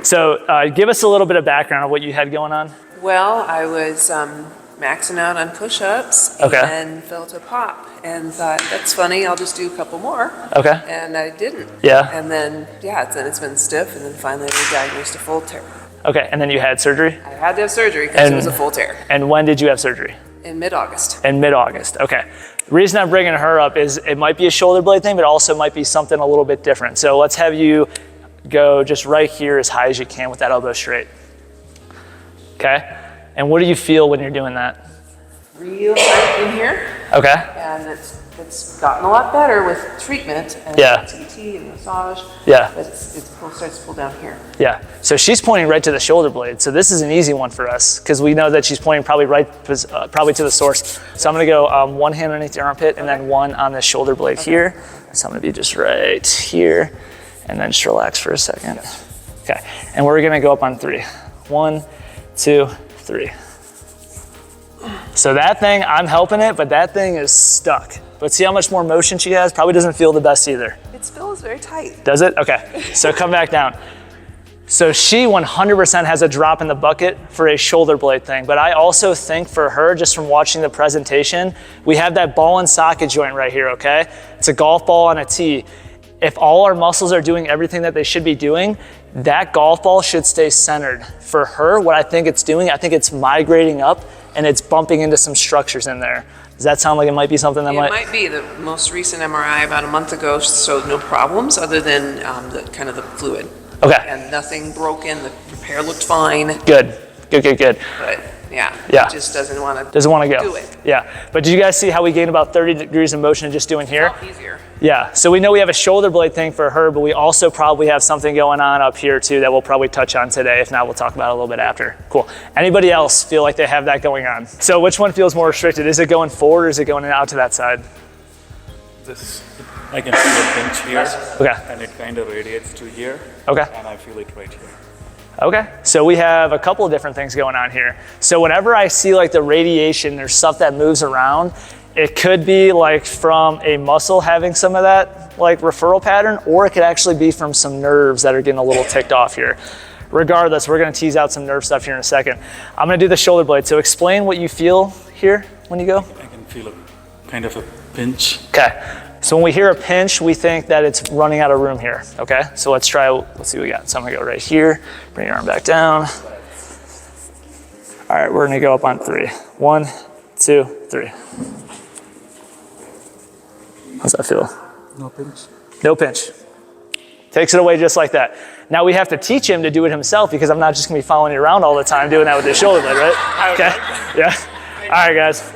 So give us a little bit of background of what you had going on. Well, I was maxing out on push-ups and felt a pop and thought, that's funny, I'll just do a couple more. Okay. And I didn't. Yeah. And then, it's been stiff, and then finally they diagnosed a full tear. Okay, and then you had surgery? I had to have surgery because it was a full tear. And when did you have surgery? In mid-August. In mid-August, okay. The reason I'm bringing her up is it might be a shoulder blade thing, but also might be something a little bit different. So let's have you go just right here as high as you can with that elbow straight. Okay? And what do you feel when you're doing that? Real tight in here. Okay. And it's gotten a lot better with treatment and TT and massage. Yeah. But it starts to pull down here. Yeah. So she's pointing right to the shoulder blade. So this is an easy one for us because we know that she's pointing probably to the source. So I'm going to go one hand underneath the armpit and then one on the shoulder blade here. So I'm going to be just right here and then just relax for a second. Okay. And we're going to go up on 3. 1, 2, 3. So that thing, I'm helping it, but that thing is stuck. But see how much more motion she has? Probably doesn't feel the best either. It still is very tight. Does it? Okay, so come back down. So she 100% has a drop in the bucket for a shoulder blade thing, but I also think for her, just from watching the presentation, we have that ball and socket joint right here, okay? It's a golf ball on a tee. If all our muscles are doing everything that they should be doing, that golf ball should stay centered. For her, what I think it's doing, I think it's migrating up and it's bumping into some structures in there. Does that sound like it might be something that It might be. The most recent MRI about a month ago showed no problems other than the fluid. Okay. And nothing broken. The repair looked fine. Good. But it just doesn't want to go. do it. Yeah. But did you guys see how we gained about 30 degrees of motion just doing here? It's a lot easier. Yeah. So we know we have a shoulder blade thing for her, but we also probably have something going on up here too that we'll probably touch on today. If not, we'll talk about it a little bit after. Cool. Anybody else feel like they have that going on? So which one feels more restricted? Is it going forward or is it going out to that side? I can feel a pinch here. Okay. And it kind of radiates to here. Okay. And I feel it right here. Okay, so we have a couple of different things going on here. So whenever I see like the radiation, there's stuff that moves around. It could be like from a muscle having some of that like referral pattern, or it could actually be from some nerves that are getting a little ticked off here. Regardless, we're gonna tease out some nerve stuff here in a second. I'm gonna do the shoulder blade. So explain what you feel here when you go. I can feel a kind of a pinch. Okay. So when we hear a pinch, we think that it's running out of room here, okay? So let's see what we got. So I'm gonna go right here, bring your arm back down. All right, we're gonna go up on 3. 1, 2, 3. How's that feel? No pinch. No pinch. Takes it away just like that. Now we have to teach him to do it himself because I'm not just gonna be following you around all the time doing that with his shoulder blade, right? Okay, yeah. All right, guys.